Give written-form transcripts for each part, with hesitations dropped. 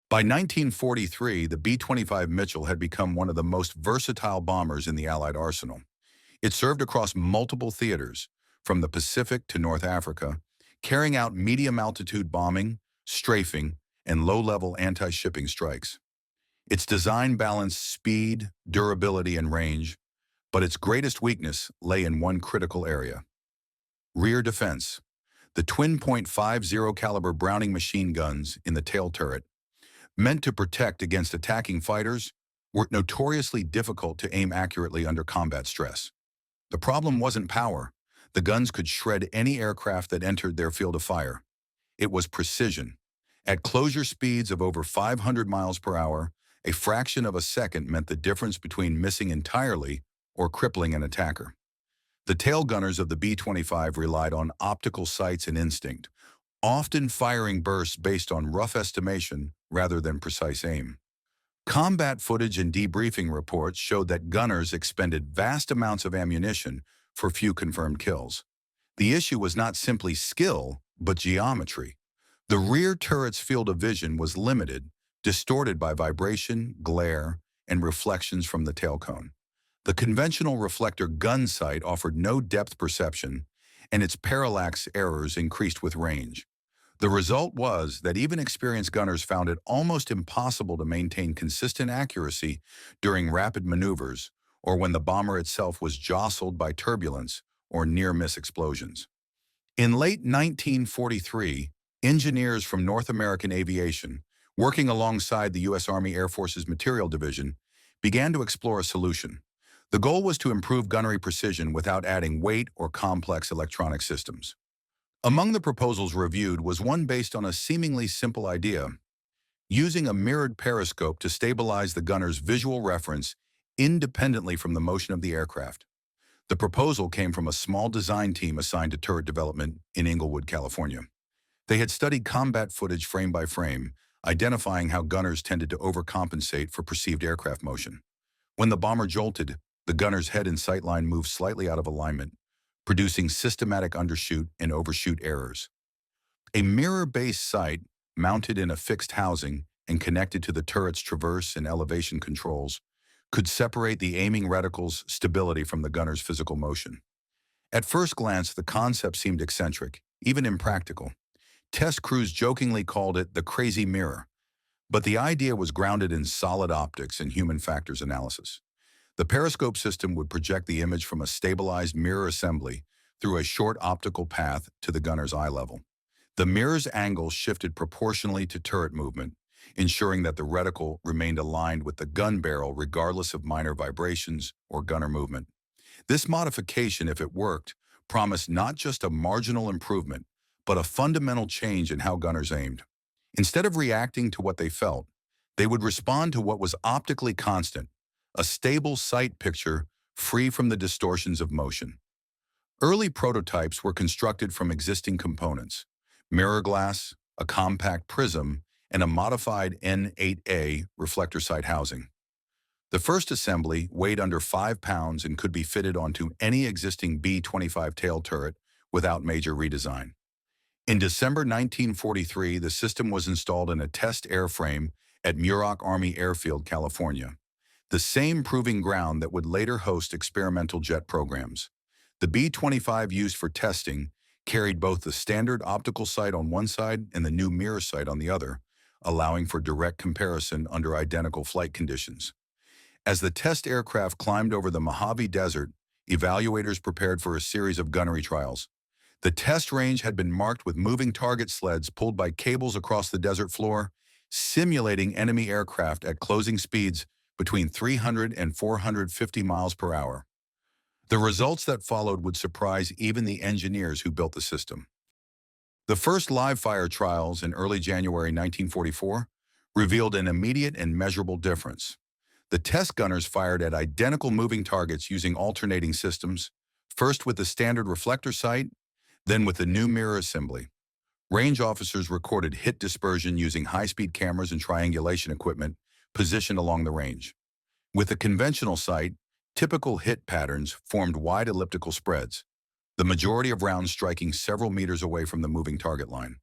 By 1943, the B-25 Mitchell had become one of the most versatile bombers in the Allied arsenal. It served across multiple theaters, from the Pacific to North Africa, carrying out medium-altitude bombing, strafing, and low-level anti-shipping strikes. Its design balanced speed, durability, and range, but its greatest weakness lay in one critical area: rear defense. The twin .50 caliber Browning machine guns in the tail turret, meant to protect against attacking fighters, were notoriously difficult to aim accurately under combat stress. The problem wasn't power. The guns could shred any aircraft that entered their field of fire. It was precision. At closure speeds of over 500 miles per hour, a fraction of a second meant the difference between missing entirely or crippling an attacker. The tail gunners of the B-25 relied on optical sights and instinct, often firing bursts based on rough estimation rather than precise aim. Combat footage and debriefing reports showed that gunners expended vast amounts of ammunition for few confirmed kills. The issue was not simply skill, but geometry. The rear turret's field of vision was limited, distorted by vibration, glare, and reflections from the tail cone. The conventional reflector gun sight offered no depth perception, and its parallax errors increased with range. The result was that even experienced gunners found it almost impossible to maintain consistent accuracy during rapid maneuvers or when the bomber itself was jostled by turbulence or near-miss explosions. In late 1943, engineers from North American Aviation, working alongside the U.S. Army Air Force's Material Division, began to explore a solution. The goal was to improve gunnery precision without adding weight or complex electronic systems. Among the proposals reviewed was one based on a seemingly simple idea: using a mirrored periscope to stabilize the gunner's visual reference independently from the motion of the aircraft. The proposal came from a small design team assigned to turret development in Inglewood, California. They had studied combat footage frame by frame, identifying how gunners tended to overcompensate for perceived aircraft motion. When the bomber jolted, the gunner's head and sightline moved slightly out of alignment, producing systematic undershoot and overshoot errors. A mirror-based sight, mounted in a fixed housing and connected to the turret's traverse and elevation controls, could separate the aiming reticle's stability from the gunner's physical motion. At first glance, the concept seemed eccentric, even impractical. Test crews jokingly called it the crazy mirror, but the idea was grounded in solid optics and human factors analysis. The periscope system would project the image from a stabilized mirror assembly through a short optical path to the gunner's eye level. The mirror's angle shifted proportionally to turret movement, ensuring that the reticle remained aligned with the gun barrel regardless of minor vibrations or gunner movement. This modification, if it worked, promised not just a marginal improvement, but a fundamental change in how gunners aimed. Instead of reacting to what they felt, they would respond to what was optically constant: a stable sight picture free from the distortions of motion. Early prototypes were constructed from existing components: mirror glass, a compact prism, and a modified N8A reflector sight housing. The first assembly weighed under 5 pounds and could be fitted onto any existing B-25 tail turret without major redesign. In December 1943, the system was installed in a test airframe at Muroc Army Airfield, California, the same proving ground that would later host experimental jet programs. The B-25 used for testing carried both the standard optical sight on one side and the new mirror sight on the other, allowing for direct comparison under identical flight conditions. As the test aircraft climbed over the Mojave Desert, evaluators prepared for a series of gunnery trials. The test range had been marked with moving target sleds pulled by cables across the desert floor, simulating enemy aircraft at closing speeds between 300 and 450 miles per hour. The results that followed would surprise even the engineers who built the system. The first live-fire trials in early January 1944 revealed an immediate and measurable difference. The test gunners fired at identical moving targets using alternating systems, first with the standard reflector sight, then with the new mirror assembly. Range officers recorded hit dispersion using high-speed cameras and triangulation equipment positioned along the range. With the conventional sight, typical hit patterns formed wide elliptical spreads, the majority of rounds striking several meters away from the moving target line.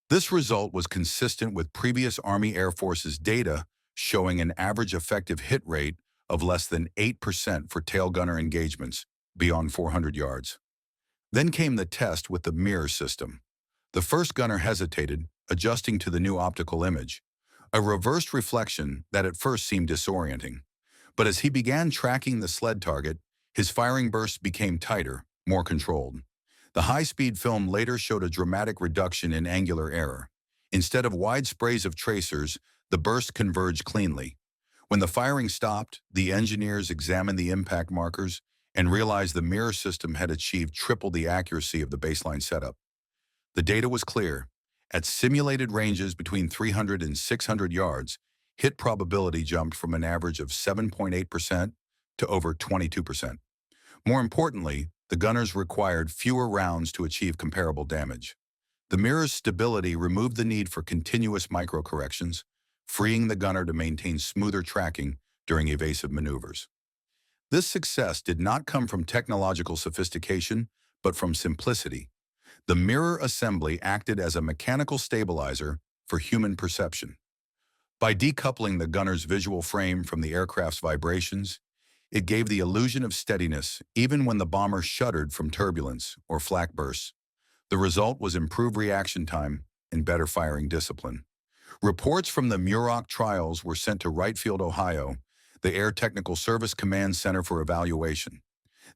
This result was consistent with previous Army Air Force's data showing an average effective hit rate of less than 8% for tail gunner engagements beyond 400 yards. Then came the test with the mirror system. The first gunner hesitated, adjusting to the new optical image, a reversed reflection that at first seemed disorienting. But as he began tracking the sled target, his firing bursts became tighter, more controlled. The high-speed film later showed a dramatic reduction in angular error. Instead of wide sprays of tracers, the burst converged cleanly. When the firing stopped, the engineers examined the impact markers and realized the mirror system had achieved triple the accuracy of the baseline setup. The data was clear. At simulated ranges between 300 and 600 yards, hit probability jumped from an average of 7.8% to over 22%. More importantly, the gunners required fewer rounds to achieve comparable damage. The mirror's stability removed the need for continuous micro-corrections, freeing the gunner to maintain smoother tracking during evasive maneuvers. This success did not come from technological sophistication, but from simplicity. The mirror assembly acted as a mechanical stabilizer for human perception. By decoupling the gunner's visual frame from the aircraft's vibrations, it gave the illusion of steadiness even when the bomber shuddered from turbulence or flak bursts. The result was improved reaction time and better firing discipline. Reports from the Muroc trials were sent to Wright Field, Ohio, the Air Technical Service Command Center for evaluation.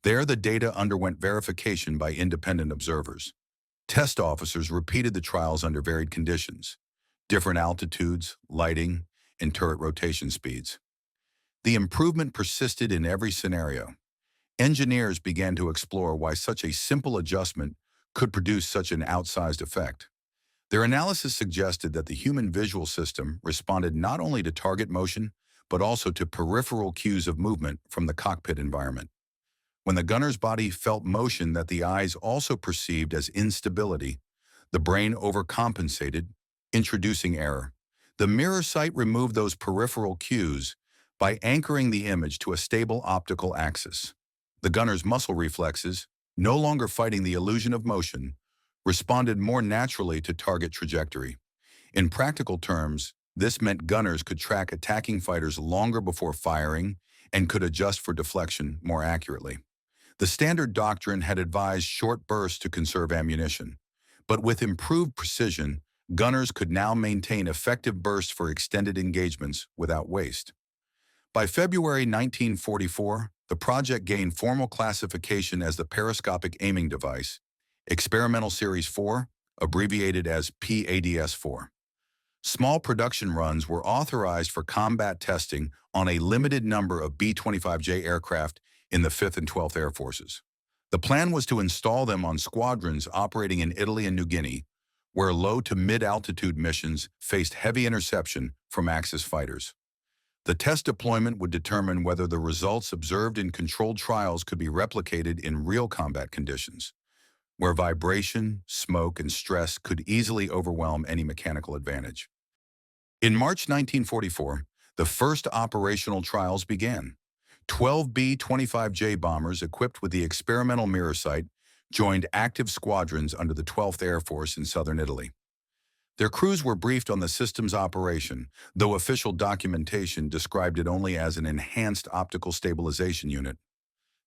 There, the data underwent verification by independent observers. Test officers repeated the trials under varied conditions, different altitudes, lighting, and turret rotation speeds. The improvement persisted in every scenario. Engineers began to explore why such a simple adjustment could produce such an outsized effect. Their analysis suggested that the human visual system responded not only to target motion, but also to peripheral cues of movement from the cockpit environment. When the gunner's body felt motion that the eyes also perceived as instability, the brain overcompensated, introducing error. The mirror sight removed those peripheral cues by anchoring the image to a stable optical axis. The gunner's muscle reflexes, no longer fighting the illusion of motion, responded more naturally to target trajectory. In practical terms, this meant gunners could track attacking fighters longer before firing and could adjust for deflection more accurately. The standard doctrine had advised short bursts to conserve ammunition, but with improved precision, gunners could now maintain effective bursts for extended engagements without waste. By February 1944, the project gained formal classification as the Periscopic Aiming Device, Experimental Series 4, abbreviated as PADS-4. Small production runs were authorized for combat testing on a limited number of B-25J aircraft in the 5th and 12th Air Forces. The plan was to install them on squadrons operating in Italy and New Guinea, where low to mid-altitude missions faced heavy interception from Axis fighters. The test deployment would determine whether the results observed in controlled trials could be replicated in real combat conditions, where vibration, smoke, and stress could easily overwhelm any mechanical advantage. In March 1944, the first operational trials began. 12 B-25J bombers equipped with the experimental mirror sight joined active squadrons under the 12th Air Force in southern Italy. Their crews were briefed on the system's operation, though official documentation described it only as an enhanced optical stabilization unit.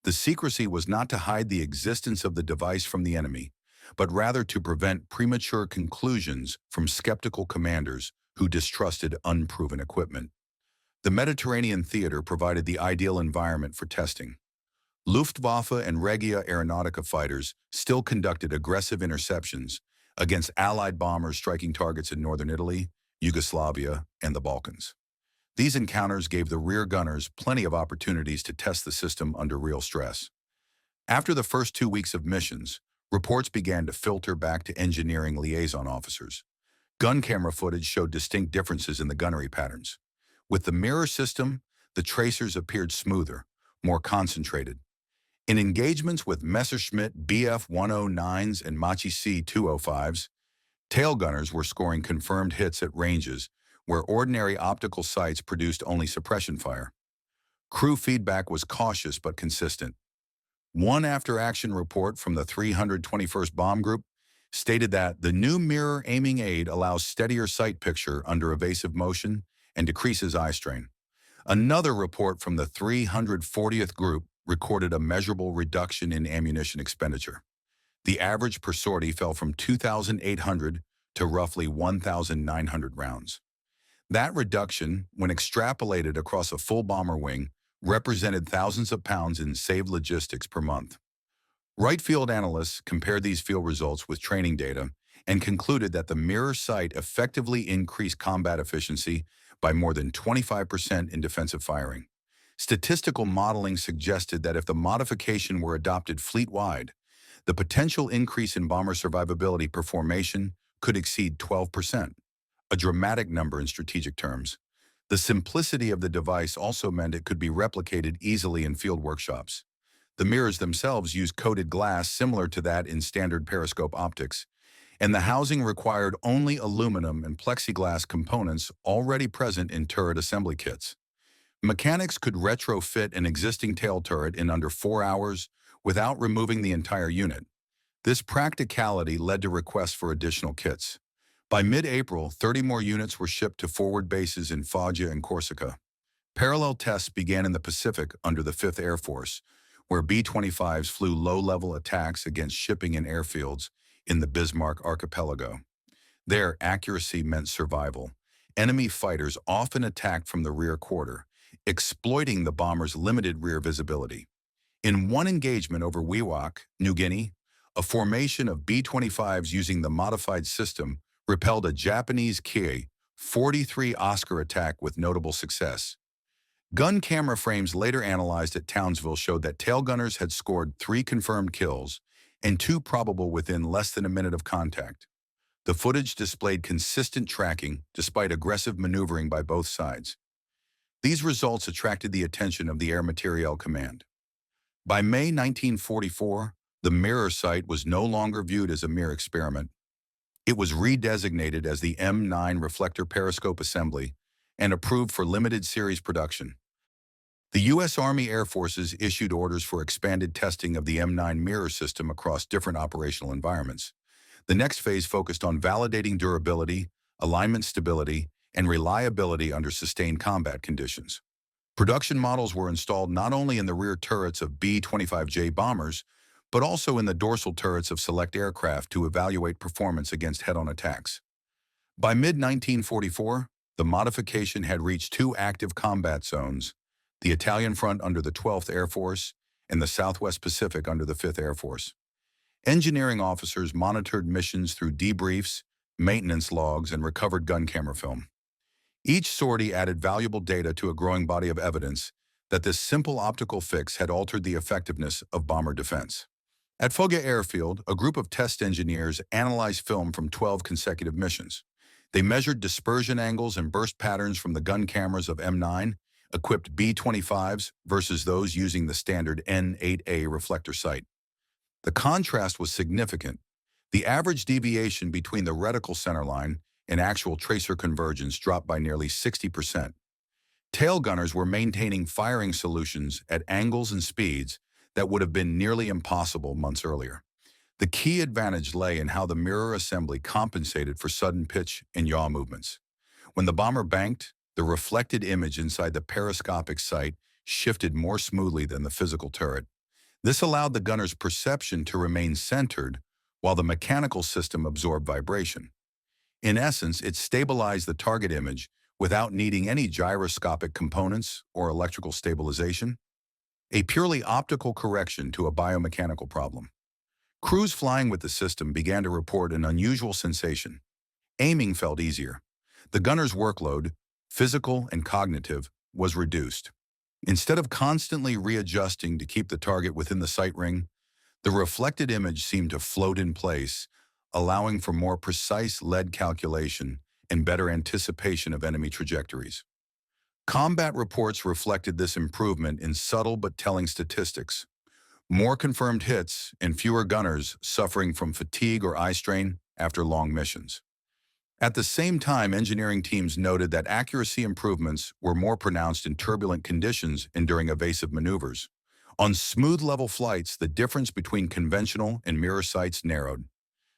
The secrecy was not to hide the existence of the device from the enemy, but rather to prevent premature conclusions from skeptical commanders who distrusted unproven equipment. The Mediterranean theater provided the ideal environment for testing. Luftwaffe and Regia Aeronautica fighters still conducted aggressive interceptions against Allied bombers striking targets in northern Italy, Yugoslavia, and the Balkans. These encounters gave the rear gunners plenty of opportunities to test the system under real stress. After the first 2 weeks of missions, reports began to filter back to engineering liaison officers. Gun camera footage showed distinct differences in the gunnery patterns. With the mirror system, the tracers appeared smoother, more concentrated. In engagements with Messerschmitt Bf-109s and Machi C-205s, tail gunners were scoring confirmed hits at ranges where ordinary optical sights produced only suppression fire. Crew feedback was cautious but consistent. One after-action report from the 321st Bomb Group stated that the new mirror aiming aid allows steadier sight picture under evasive motion and decreases eye strain. Another report from the 340th group recorded a measurable reduction in ammunition expenditure. The average per sortie fell from 2,800 to roughly 1,900 rounds. That reduction, when extrapolated across a full bomber wing, represented thousands of pounds in saved logistics per month. Right field analysts compared these field results with training data and concluded that the mirror sight effectively increased combat efficiency by more than 25% in defensive firing. Statistical modeling suggested that if the modification were adopted fleet-wide, the potential increase in bomber survivability per formation could exceed 12%, a dramatic number in strategic terms. The simplicity of the device also meant it could be replicated easily in field workshops. The mirrors themselves use coated glass similar to that in standard periscope optics, and the housing required only aluminum and plexiglass components already present in turret assembly kits. Mechanics could retrofit an existing tail turret in under 4 hours without removing the entire unit. This practicality led to requests for additional kits. By mid-April, 30 more units were shipped to forward bases in Foggia and Corsica. Parallel tests began in the Pacific under the 5th Air Force, where B-25s flew low-level attacks against shipping and airfields in the Bismarck Archipelago. There, accuracy meant survival. Enemy fighters often attacked from the rear quarter, exploiting the bomber's limited rear visibility. In one engagement over Wewak, New Guinea, a formation of B-25s using the modified system repelled a Japanese Ki-43 Oscar attack with notable success. Gun camera frames later analyzed at Townsville showed that tail gunners had scored 3 confirmed kills and 2 probable within less than a minute of contact. The footage displayed consistent tracking despite aggressive maneuvering by both sides. These results attracted the attention of the Air Materiel Command. By May 1944, the mirror sight was no longer viewed as a mere experiment. It was redesignated as the M9 Reflector Periscope Assembly and approved for limited series production. The U.S. Army Air Forces issued orders for expanded testing of the M9 mirror system across different operational environments. The next phase focused on validating durability, alignment stability, and reliability under sustained combat conditions. Production models were installed not only in the rear turrets of B-25J bombers, but also in the dorsal turrets of select aircraft to evaluate performance against head-on attacks. By mid-1944, the modification had reached 2 active combat zones, the Italian front under the 12th Air Force and the Southwest Pacific under the 5th Air Force. Engineering officers monitored missions through debriefs, maintenance logs, and recovered gun camera film. Each sortie added valuable data to a growing body of evidence that this simple optical fix had altered the effectiveness of bomber defense. At Foggia Airfield, a group of test engineers analyzed film from 12 consecutive missions. They measured dispersion angles and burst patterns from the gun cameras of M9, equipped B-25s versus those using the standard N8A reflector sight. The contrast was significant. The average deviation between the reticle centerline and actual tracer convergence dropped by nearly 60%. Tail gunners were maintaining firing solutions at angles and speeds that would have been nearly impossible months earlier. The key advantage lay in how the mirror assembly compensated for sudden pitch and yaw movements. When the bomber banked, the reflected image inside the periscopic sight shifted more smoothly than the physical turret. This allowed the gunner's perception to remain centered while the mechanical system absorbed vibration. In essence, it stabilized the target image without needing any gyroscopic components or electrical stabilization, a purely optical correction to a biomechanical problem. Crews flying with the system began to report an unusual sensation. Aiming felt easier. The gunner's workload, physical and cognitive, was reduced. Instead of constantly readjusting to keep the target within the sight ring, the reflected image seemed to float in place, allowing for more precise lead calculation and better anticipation of enemy trajectories. Combat reports reflected this improvement in subtle but telling statistics. More confirmed hits and fewer gunners suffering from fatigue or eye strain after long missions. At the same time, engineering teams noted that accuracy improvements were more pronounced in turbulent conditions and during evasive maneuvers. On smooth level flights, the difference between conventional and mirror sights narrowed.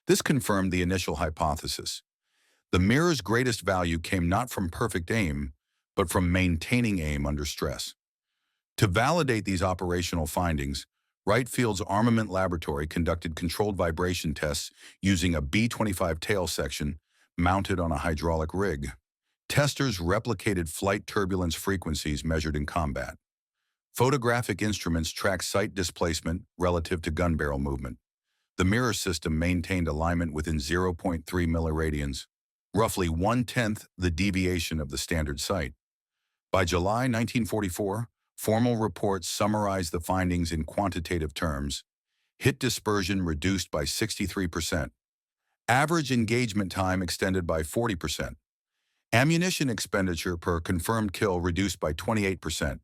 This confirmed the initial hypothesis. The mirror's greatest value came not from perfect aim, but from maintaining aim under stress. To validate these operational findings, Wright Field's Armament Laboratory conducted controlled vibration tests using a B-25 tail section mounted on a hydraulic rig. Testers replicated flight turbulence frequencies measured in combat. Photographic instruments tracked sight displacement relative to gun barrel movement. The mirror system maintained alignment within 0.3 milliradians, roughly 1/10 the deviation of the standard sight. By July 1944, formal reports summarized the findings in quantitative terms. Hit dispersion reduced by 63%. Average engagement time extended by 40%. Ammunition expenditure per confirmed kill reduced by 28%.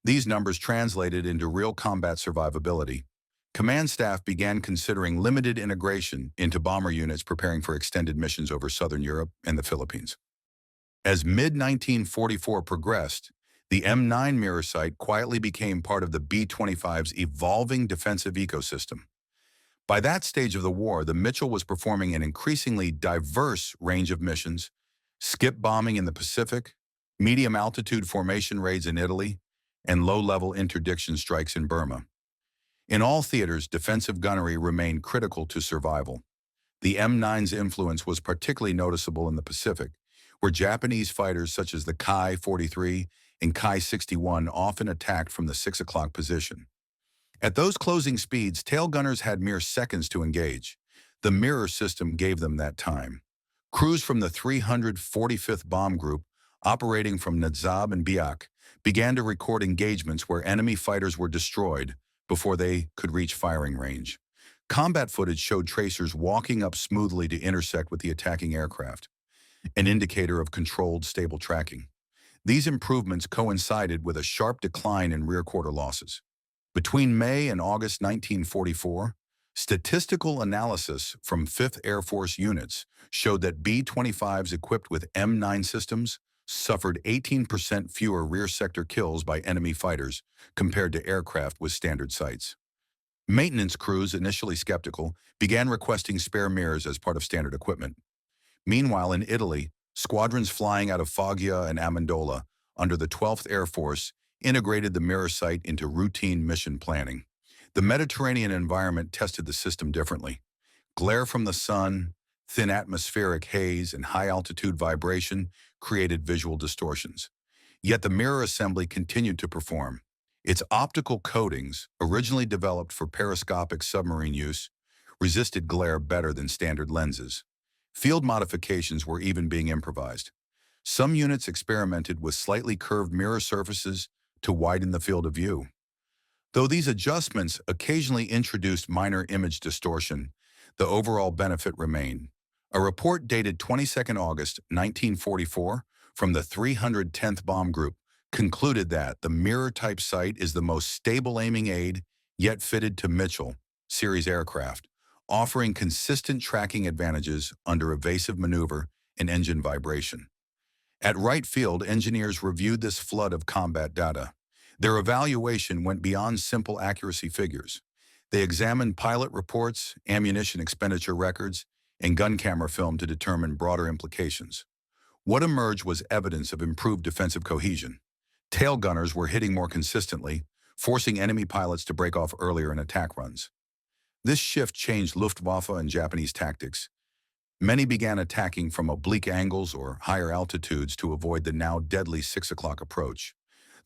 These numbers translated into real combat survivability. Command staff began considering limited integration into bomber units preparing for extended missions over southern Europe and the Philippines. As mid-1944 progressed, the M9 mirror sight quietly became part of the B-25's evolving defensive ecosystem. By that stage of the war, the Mitchell was performing an increasingly diverse range of missions: skip bombing in the Pacific, medium-altitude formation raids in Italy, and low-level interdiction strikes in Burma. In all theaters, defensive gunnery remained critical to survival. The M9's influence was particularly noticeable in the Pacific, where Japanese fighters such as the Kai-43 and Kai-61 often attacked from the 6 o'clock position. At those closing speeds, tail gunners had mere seconds to engage. The mirror system gave them that time. Crews from the 345th Bomb Group, operating from Nadzab and Biak, began to record engagements where enemy fighters were destroyed before they could reach firing range. Combat footage showed tracers walking up smoothly to intersect with the attacking aircraft, an indicator of controlled, stable tracking. These improvements coincided with a sharp decline in rear quarter losses. Between May and August 1944, statistical analysis from 5th Air Force units showed that B-25s equipped with M9 systems suffered 18% fewer rear sector kills by enemy fighters compared to aircraft with standard sights. Maintenance crews, initially skeptical, began requesting spare mirrors as part of standard equipment. Meanwhile, in Italy, squadrons flying out of Foggia and Amendola under the 12th Air Force integrated the mirror sight into routine mission planning. The Mediterranean environment tested the system differently. Glare from the sun, thin atmospheric haze, and high-altitude vibration created visual distortions. Yet the mirror assembly continued to perform. Its optical coatings, originally developed for periscopic submarine use, resisted glare better than standard lenses. Field modifications were even being improvised. Some units experimented with slightly curved mirror surfaces to widen the field of view. Though these adjustments occasionally introduced minor image distortion, the overall benefit remained. A report dated 22 August 1944 from the 310th Bomb Group concluded that the mirror-type sight is the most stable aiming aid yet fitted to Mitchell series aircraft, offering consistent tracking advantages under evasive maneuver and engine vibration. At Wright Field, engineers reviewed this flood of combat data. Their evaluation went beyond simple accuracy figures. They examined pilot reports, ammunition expenditure records, and gun camera film to determine broader implications. What emerged was evidence of improved defensive cohesion. Tail gunners were hitting more consistently, forcing enemy pilots to break off earlier in attack runs. This shift changed Luftwaffe and Japanese tactics. Many began attacking from oblique angles or higher altitudes to avoid the now deadly 6 o'clock approach.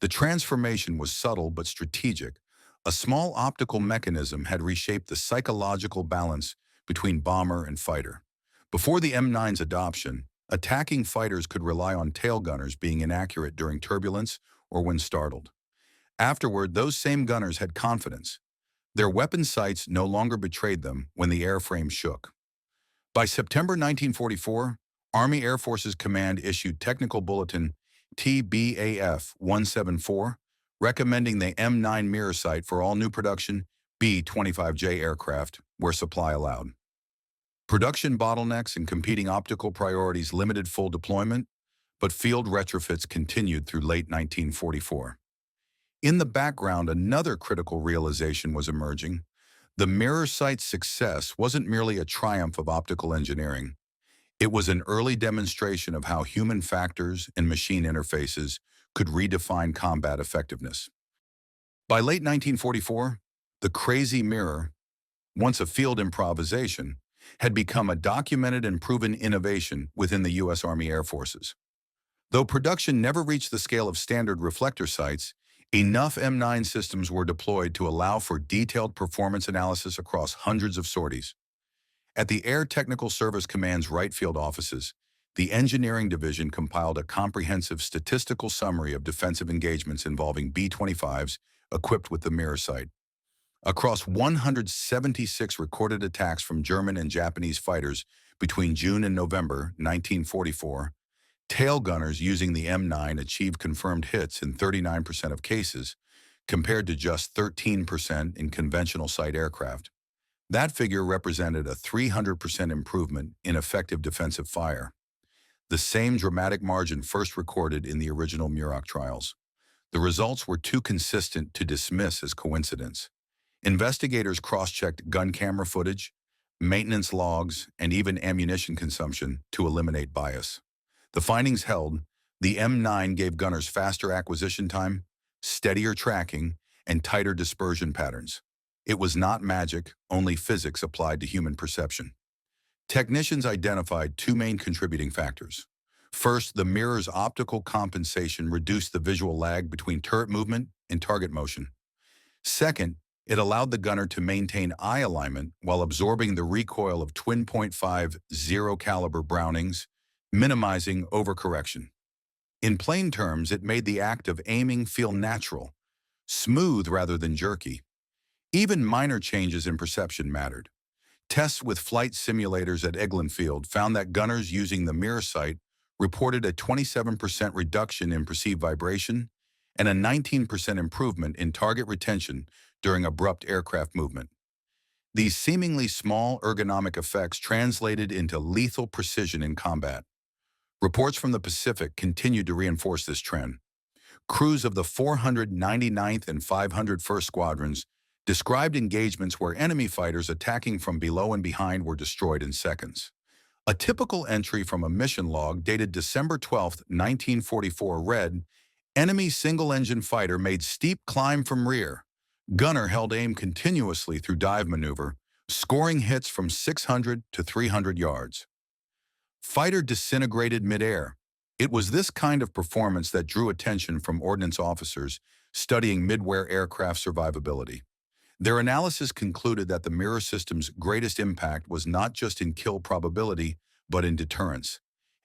The transformation was subtle but strategic. A small optical mechanism had reshaped the psychological balance between bomber and fighter. Before the M9's adoption, attacking fighters could rely on tail gunners being inaccurate during turbulence or when startled. Afterward, those same gunners had confidence. Their weapon sights no longer betrayed them when the airframe shook. By September 1944, Army Air Forces Command issued Technical Bulletin TBAF-174, recommending the M9 mirror sight for all new production B-25J aircraft where supply allowed. Production bottlenecks and competing optical priorities limited full deployment, but field retrofits continued through late 1944. In the background, another critical realization was emerging. The mirror sight's success wasn't merely a triumph of optical engineering. It was an early demonstration of how human factors and machine interfaces could redefine combat effectiveness. By late 1944, the crazy mirror, once a field improvisation, had become a documented and proven innovation within the U.S. Army Air Forces. Though production never reached the scale of standard reflector sights, enough M9 systems were deployed to allow for detailed performance analysis across hundreds of sorties. At the Air Technical Service Command's Wright Field offices, the Engineering Division compiled a comprehensive statistical summary of defensive engagements involving B-25s equipped with the mirror sight. Across 176 recorded attacks from German and Japanese fighters between June and November 1944, tail gunners using the M9 achieved confirmed hits in 39% of cases, compared to just 13% in conventional sight aircraft. That figure represented a 300% improvement in effective defensive fire, the same dramatic margin first recorded in the original Muroc trials. The results were too consistent to dismiss as coincidence. Investigators cross-checked gun camera footage, maintenance logs, and even ammunition consumption to eliminate bias. The findings held. The M9 gave gunners faster acquisition time, steadier tracking, and tighter dispersion patterns. It was not magic, only physics applied to human perception. Technicians identified two main contributing factors. First, the mirror's optical compensation reduced the visual lag between turret movement and target motion. Second, it allowed the gunner to maintain eye alignment while absorbing the recoil of twin .50 caliber Brownings, minimizing overcorrection. In plain terms, it made the act of aiming feel natural, smooth rather than jerky. Even minor changes in perception mattered. Tests with flight simulators at Eglin Field found that gunners using the mirror sight reported a 27% reduction in perceived vibration and a 19% improvement in target retention during abrupt aircraft movement. These seemingly small ergonomic effects translated into lethal precision in combat. Reports from the Pacific continued to reinforce this trend. Crews of the 499th and 501st Squadrons described engagements where enemy fighters attacking from below and behind were destroyed in seconds. A typical entry from a mission log dated December 12, 1944 read, "Enemy single-engine fighter made steep climb from rear. Gunner held aim continuously through dive maneuver, scoring hits from 600 to 300 yards. Fighter disintegrated midair." It was this kind of performance that drew attention from ordnance officers studying mid-war aircraft survivability. Their analysis concluded that the mirror system's greatest impact was not just in kill probability, but in deterrence.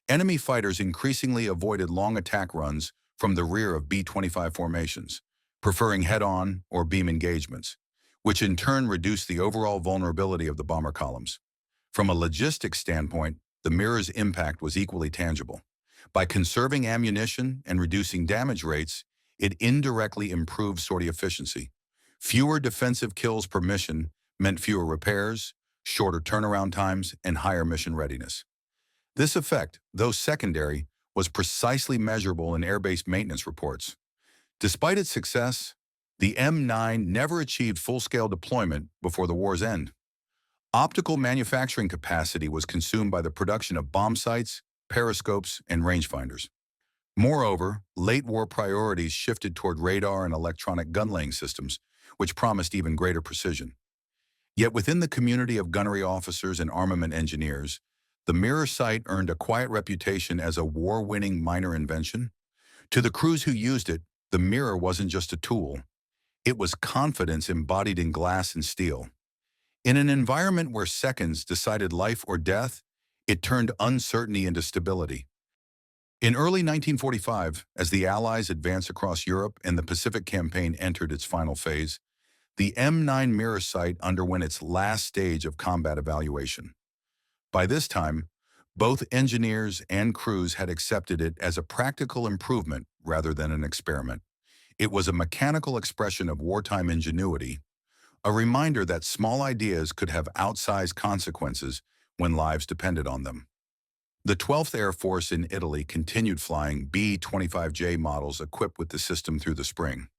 Enemy fighters increasingly avoided long attack runs from the rear of B-25 formations, preferring head-on or beam engagements, which in turn reduced the overall vulnerability of the bomber columns. From a logistics standpoint, the mirror's impact was equally tangible. By conserving ammunition and reducing damage rates, it indirectly improved sortie efficiency. Fewer defensive kills per mission meant fewer repairs, shorter turnaround times, and higher mission readiness. This effect, though secondary, was precisely measurable in air-based maintenance reports. Despite its success, the M9 never achieved full-scale deployment before the war's end. Optical manufacturing capacity was consumed by the production of bomb sights, periscopes, and rangefinders. Moreover, late-war priorities shifted toward radar and electronic gun-laying systems, which promised even greater precision. Yet within the community of gunnery officers and armament engineers, the mirror sight earned a quiet reputation as a war-winning minor invention. To the crews who used it, the mirror wasn't just a tool. It was confidence embodied in glass and steel. In an environment where seconds decided life or death, it turned uncertainty into stability. In early 1945, as the Allies advanced across Europe and the Pacific Campaign entered its final phase, the M9 mirror sight underwent its last stage of combat evaluation. By this time, both engineers and crews had accepted it as a practical improvement rather than an experiment. It was a mechanical expression of wartime ingenuity, a reminder that small ideas could have outsized consequences when lives depended on them. The 12th Air Force in Italy continued flying B-25J models equipped with the system through the spring.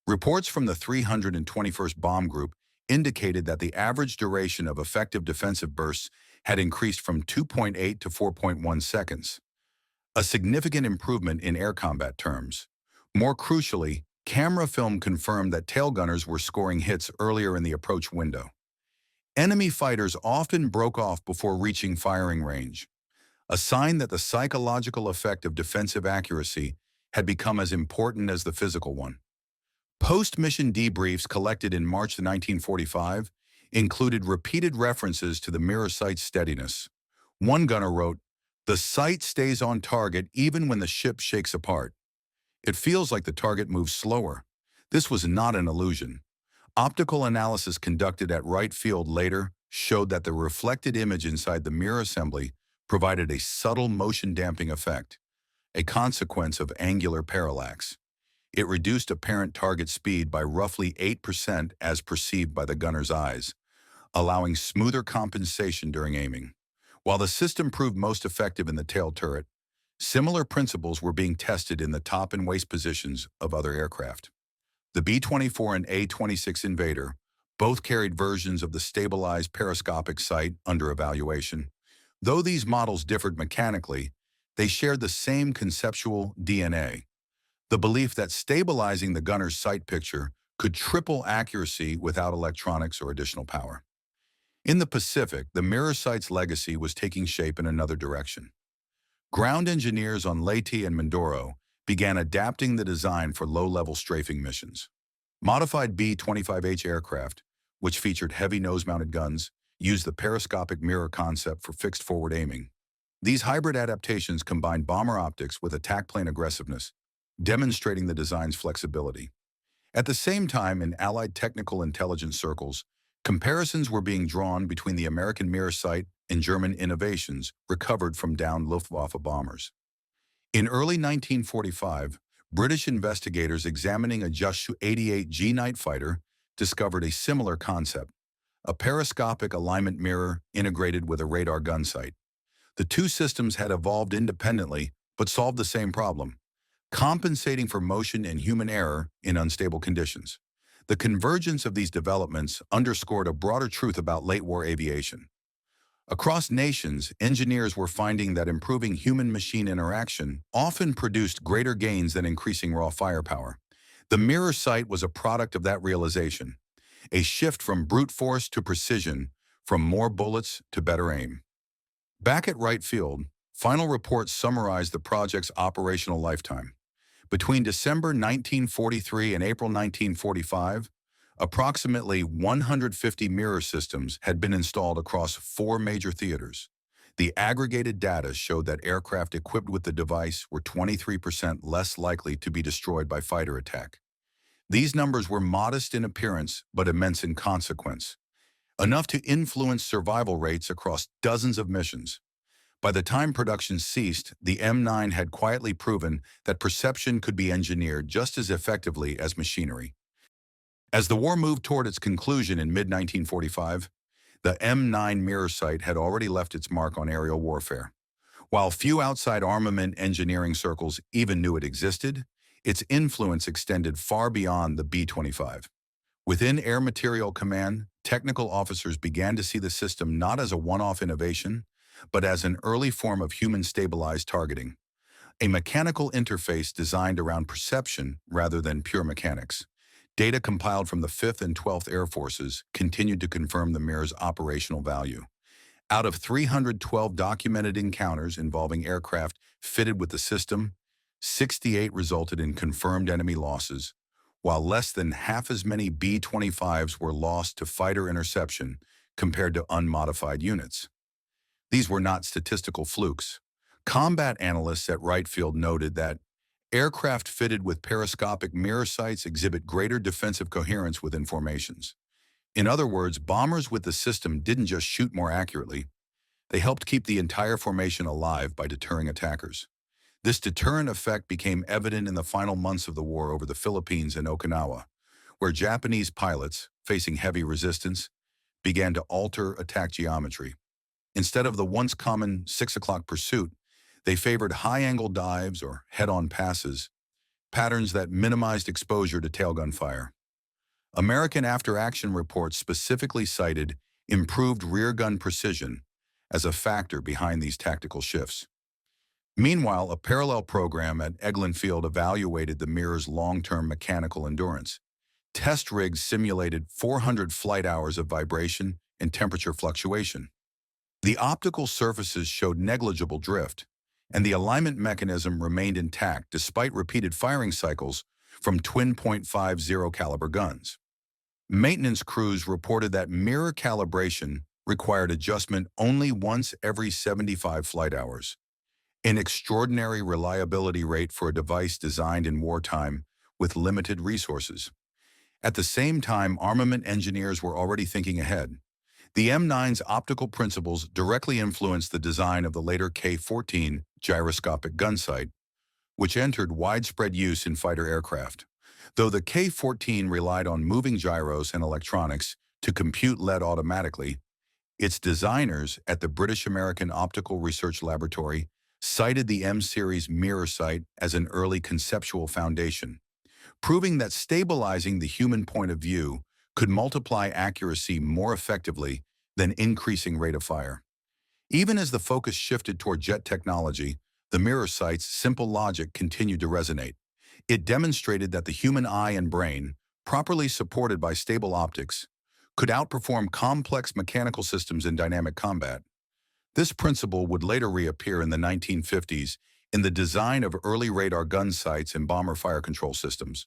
Reports from the 321st Bomb Group indicated that the average duration of effective defensive bursts had increased from 2.8 to 4.1 seconds, a significant improvement in air combat terms. More crucially, camera film confirmed that tail gunners were scoring hits earlier in the approach window. Enemy fighters often broke off before reaching firing range, a sign that the psychological effect of defensive accuracy had become as important as the physical one. Post-mission debriefs collected in March 1945 included repeated references to the mirror sight's steadiness. One gunner wrote, "The sight stays on target even when the ship shakes apart. It feels like the target moves slower." This was not an illusion. Optical analysis conducted at Wright Field later showed that the reflected image inside the mirror assembly provided a subtle motion damping effect, a consequence of angular parallax. It reduced apparent target speed by roughly 8% as perceived by the gunner's eyes, allowing smoother compensation during aiming. While the system proved most effective in the tail turret, similar principles were being tested in the top and waist positions of other aircraft. The B-24 and A-26 Invader both carried versions of the stabilized periscopic sight under evaluation. Though these models differed mechanically, they shared the same conceptual DNA: the belief that stabilizing the gunner's sight picture could triple accuracy without electronics or additional power. In the Pacific, the mirror sight's legacy was taking shape in another direction. Ground engineers on Leyte and Mindoro began adapting the design for low-level strafing missions. Modified B-25H aircraft, which featured heavy nose-mounted guns, used the periscopic mirror concept for fixed forward aiming. These hybrid adaptations combined bomber optics with attack plane aggressiveness, demonstrating the design's flexibility. At the same time, in Allied technical intelligence circles, comparisons were being drawn between the American mirror sight and German innovations recovered from downed Luftwaffe bombers. In early 1945, British investigators examining a Ju-88G night fighter discovered a similar concept: a periscopic alignment mirror integrated with a radar gun sight. The two systems had evolved independently but solved the same problem: compensating for motion and human error in unstable conditions. The convergence of these developments underscored a broader truth about late-war aviation. Across nations, engineers were finding that improving human-machine interaction often produced greater gains than increasing raw firepower. The mirror sight was a product of that realization, a shift from brute force to precision, from more bullets to better aim. Back at Wright Field, final reports summarized the project's operational lifetime. Between December 1943 and April 1945, approximately 150 mirror systems had been installed across 4 major theaters. The aggregated data showed that aircraft equipped with the device were 23% less likely to be destroyed by fighter attack. These numbers were modest in appearance but immense in consequence, enough to influence survival rates across dozens of missions. By the time production ceased, the M9 had quietly proven that perception could be engineered just as effectively as machinery. As the war moved toward its conclusion in mid-1945, the M9 mirror sight had already left its mark on aerial warfare. While few outside armament engineering circles even knew it existed, its influence extended far beyond the B-25. Within Air Materiel Command, technical officers began to see the system not as a one-off innovation, but as an early form of human-stabilized targeting, a mechanical interface designed around perception rather than pure mechanics. Data compiled from the 5th and 12th Air Forces continued to confirm the mirror's operational value. Out of 312 documented encounters involving aircraft fitted with the system, 68 resulted in confirmed enemy losses, while less than half as many B-25s were lost to fighter interception compared to unmodified units. These were not statistical flukes. Combat analysts at Wright Field noted that aircraft fitted with periscopic mirror sights exhibit greater defensive coherence within formations. In other words, bombers with the system didn't just shoot more accurately, they helped keep the entire formation alive by deterring attackers. This deterrent effect became evident in the final months of the war over the Philippines and Okinawa, where Japanese pilots, facing heavy resistance, began to alter attack geometry. Instead of the once common 6 o'clock pursuit, they favored high-angle dives or head-on passes, patterns that minimized exposure to tailgun fire. American after-action reports specifically cited improved rear gun precision as a factor behind these tactical shifts. Meanwhile, a parallel program at Eglin Field evaluated the mirror's long-term mechanical endurance. Test rigs simulated 400 flight hours of vibration and temperature fluctuation. The optical surfaces showed negligible drift, and the alignment mechanism remained intact despite repeated firing cycles from twin .50 caliber guns. Maintenance crews reported that mirror calibration required adjustment only once every 75 flight hours, an extraordinary reliability rate for a device designed in wartime with limited resources. At the same time, armament engineers were already thinking ahead. The M9's optical principles directly influenced the design of the later K-14 gyroscopic gun sight, which entered widespread use in fighter aircraft. Though the K-14 relied on moving gyros and electronics to compute lead automatically, its designers at the British American Optical Research Laboratory cited the M-series mirror sight as an early conceptual foundation, proving that stabilizing the human point of view could multiply accuracy more effectively than increasing rate of fire. Even as the focus shifted toward jet technology, the mirror sight's simple logic continued to resonate. It demonstrated that the human eye and brain, properly supported by stable optics, could outperform complex mechanical systems in dynamic combat. This principle would later reappear in the 1950s in the design of early radar gun sights and bomber fire control systems.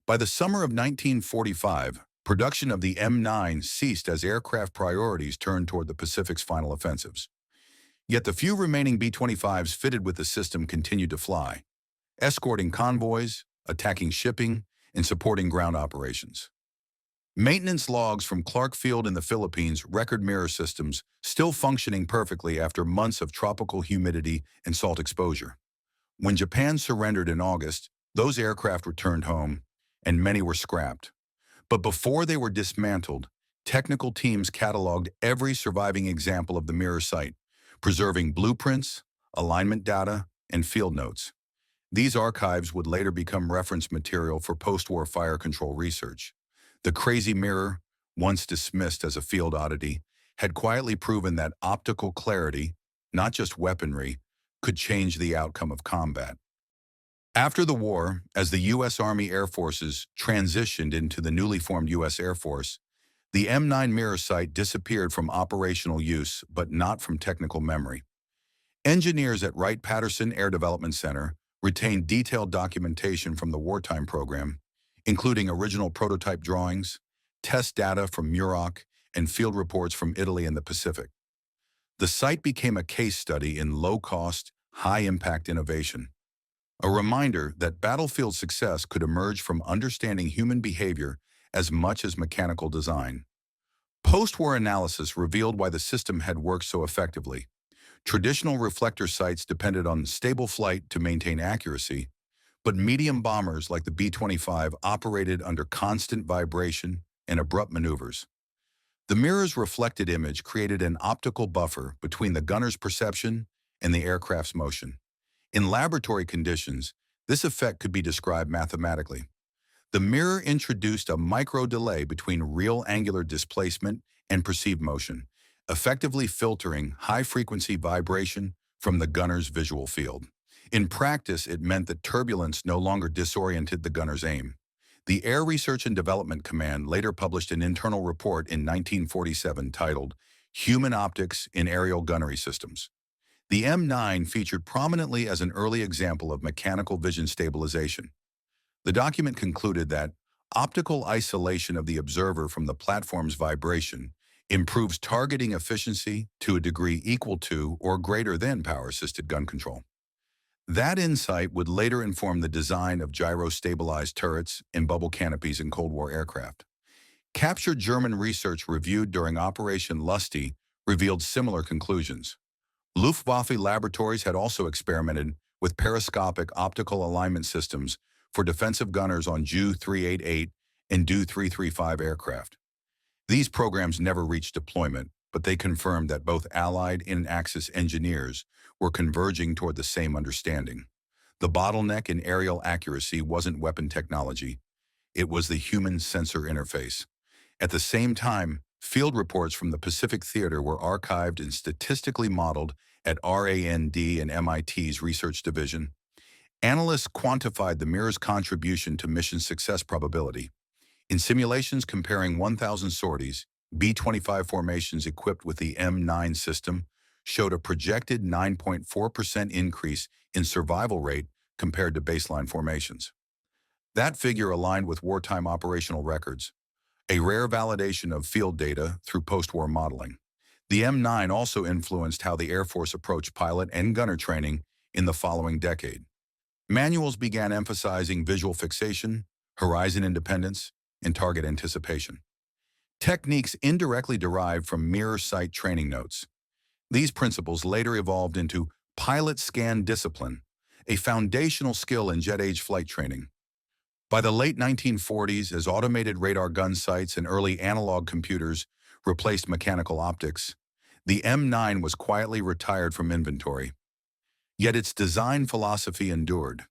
By the summer of 1945, production of the M9 ceased as aircraft priorities turned toward the Pacific's final offensives. Yet the few remaining B-25s fitted with the system continued to fly, escorting convoys, attacking shipping, and supporting ground operations. Maintenance logs from Clark Field in the Philippines record mirror systems still functioning perfectly after months of tropical humidity and salt exposure. When Japan surrendered in August, those aircraft returned home, and many were scrapped. But before they were dismantled, technical teams cataloged every surviving example of the mirror sight, preserving blueprints, alignment data, and field notes. These archives would later become reference material for post-war fire control research. The crazy mirror, once dismissed as a field oddity, had quietly proven that optical clarity, not just weaponry, could change the outcome of combat. After the war, as the U.S. Army Air Forces transitioned into the newly formed U.S. Air Force, the M9 mirror sight disappeared from operational use, but not from technical memory. Engineers at Wright-Patterson Air Development Center retained detailed documentation from the wartime program, including original prototype drawings, test data from Muroc, and field reports from Italy and the Pacific. The site became a case study in low-cost, high-impact innovation, a reminder that battlefield success could emerge from understanding human behavior as much as mechanical design. Post-war analysis revealed why the system had worked so effectively. Traditional reflector sights depended on stable flight to maintain accuracy, but medium bombers like the B-25 operated under constant vibration and abrupt maneuvers. The mirror's reflected image created an optical buffer between the gunner's perception and the aircraft's motion. In laboratory conditions, this effect could be described mathematically. The mirror introduced a micro-delay between real angular displacement and perceived motion, effectively filtering high-frequency vibration from the gunner's visual field. In practice, it meant that turbulence no longer disoriented the gunner's aim. The Air Research and Development Command later published an internal report in 1947 titled Human Optics in Aerial Gunnery Systems. The M9 featured prominently as an early example of mechanical vision stabilization. The document concluded that optical isolation of the observer from the platform's vibration improves targeting efficiency to a degree equal to or greater than power-assisted gun control. That insight would later inform the design of gyro-stabilized turrets and bubble canopies in Cold War aircraft. Captured German research reviewed during Operation Lusty revealed similar conclusions. Luftwaffe laboratories had also experimented with periscopic optical alignment systems for defensive gunners on Ju-388 and Do-335 aircraft. These programs never reached deployment, but they confirmed that both Allied and Axis engineers were converging toward the same understanding. The bottleneck in aerial accuracy wasn't weapon technology. It was the human sensor interface. At the same time, field reports from the Pacific Theater were archived and statistically modeled at RAND and MIT's research division. Analysts quantified the mirror's contribution to mission success probability. In simulations comparing 1,000 sorties, B-25 formations equipped with the M9 system showed a projected 9.4% increase in survival rate compared to baseline formations. That figure aligned with wartime operational records, a rare validation of field data through post-war modeling. The M9 also influenced how the Air Force approached pilot and gunner training in the following decade. Manuals began emphasizing visual fixation, horizon independence, and target anticipation. Techniques indirectly derived from mirror sight training notes. These principles later evolved into pilot scan discipline, a foundational skill in jet-age flight training. By the late 1940s, as automated radar gun sights and early analog computers replaced mechanical optics, the M9 was quietly retired from inventory. Yet its design philosophy endured.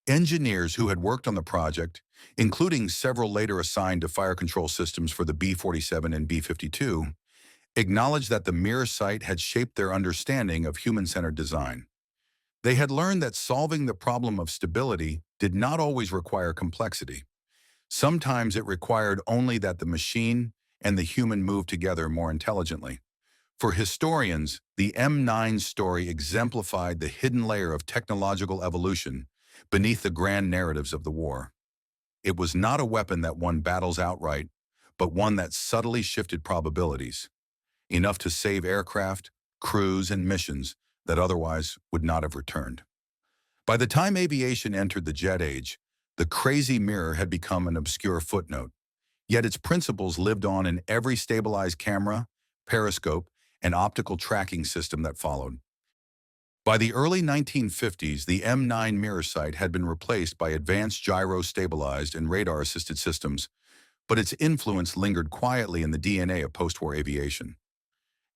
Engineers who had worked on the project, including several later assigned to fire control systems for the B-47 and B-52, acknowledged that the mirror sight had shaped their understanding of human-centered design. They had learned that solving the problem of stability did not always require complexity. Sometimes it required only that the machine and the human move together more intelligently. For historians, the M9 story exemplified the hidden layer of technological evolution beneath the grand narratives of the war. It was not a weapon that won battles outright, but one that subtly shifted probabilities, enough to save aircraft, crews, and missions that otherwise would not have returned. By the time aviation entered the jet age, the crazy mirror had become an obscure footnote, yet its principles lived on in every stabilized camera, periscope, and optical tracking system that followed. By the early 1950s, the M9 mirror sight had been replaced by advanced gyro-stabilized and radar-assisted systems, but its influence lingered quietly in the DNA of post-war aviation.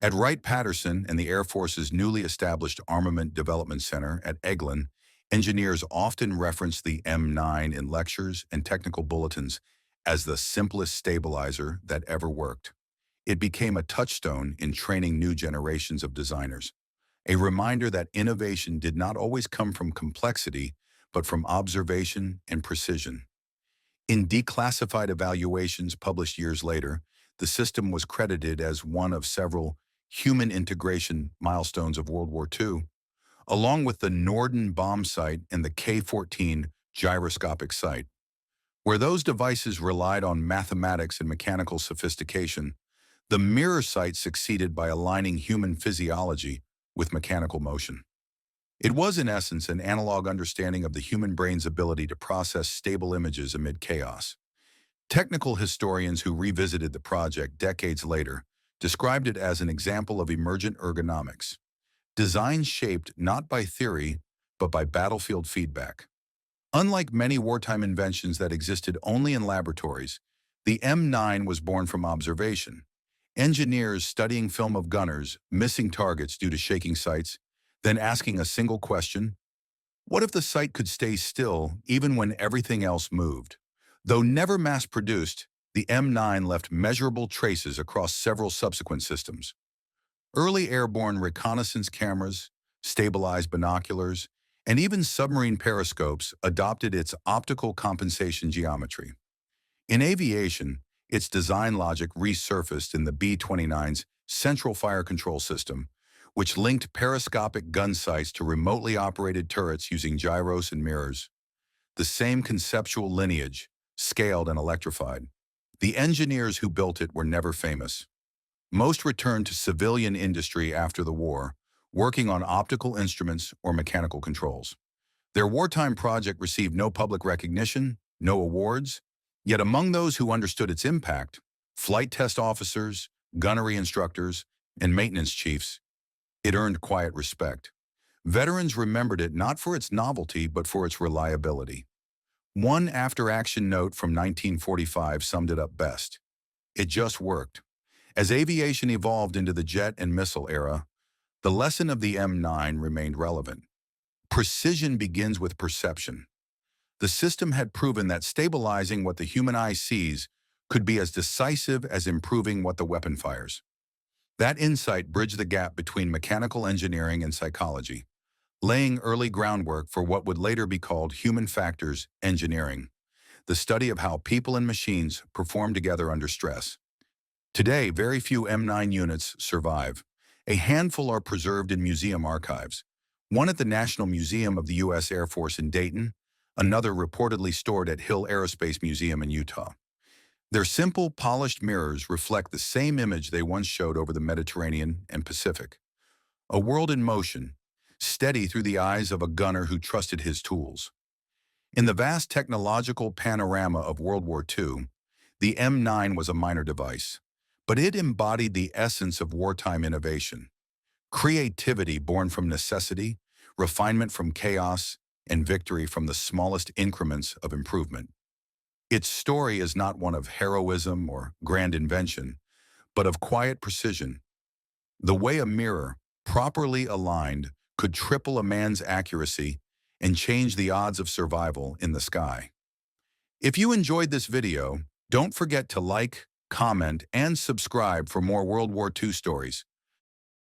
At Wright-Patterson and the Air Force's newly established Armament Development Center at Eglin, engineers often referenced the M9 in lectures and technical bulletins as the simplest stabilizer that ever worked. It became a touchstone in training new generations of designers, a reminder that innovation did not always come from complexity, but from observation and precision. In declassified evaluations published years later, the system was credited as one of several human integration milestones of World War II, along with the Norden bomb sight and the K-14 gyroscopic sight. Where those devices relied on mathematics and mechanical sophistication, the mirror sight succeeded by aligning human physiology with mechanical motion. It was, in essence, an analog understanding of the human brain's ability to process stable images amid chaos. Technical historians who revisited the project decades later described it as an example of emergent ergonomics, design shaped not by theory, but by battlefield feedback. Unlike many wartime inventions that existed only in laboratories, the M9 was born from observation. Engineers studying film of gunners missing targets due to shaking sights, then asking a single question: what if the sight could stay still even when everything else moved? Though never mass-produced, the M9 left measurable traces across several subsequent systems. Early airborne reconnaissance cameras, stabilized binoculars, and even submarine periscopes adopted its optical compensation geometry. In aviation, its design logic resurfaced in the B-29's central fire control system, which linked periscopic gun sights to remotely operated turrets using gyros and mirrors. The same conceptual lineage, scaled and electrified. The engineers who built it were never famous. Most returned to civilian industry after the war, working on optical instruments or mechanical controls. Their wartime project received no public recognition, no awards, yet among those who understood its impact, flight test officers, gunnery instructors, and maintenance chiefs, it earned quiet respect. Veterans remembered it not for its novelty, but for its reliability. One after-action note from 1945 summed it up best: it just worked. As aviation evolved into the jet and missile era, the lesson of the M9 remained relevant. Precision begins with perception. The system had proven that stabilizing what the human eye sees could be as decisive as improving what the weapon fires. That insight bridged the gap between mechanical engineering and psychology, laying early groundwork for what would later be called human factors engineering, the study of how people and machines perform together under stress. Today, very few M9 units survive. A handful are preserved in museum archives, one at the National Museum of the U.S. Air Force in Dayton, another reportedly stored at Hill Aerospace Museum in Utah. Their simple, polished mirrors reflect the same image they once showed over the Mediterranean and Pacific. A world in motion, steady through the eyes of a gunner who trusted his tools. In the vast technological panorama of World War II, the M9 was a minor device, but it embodied the essence of wartime innovation. Creativity born from necessity, refinement from chaos, and victory from the smallest increments of improvement. Its story is not one of heroism or grand invention, but of quiet precision. The way a mirror, properly aligned, could triple a man's accuracy and change the odds of survival in the sky. If you enjoyed this video, don't forget to like, comment, and subscribe for more World War II stories.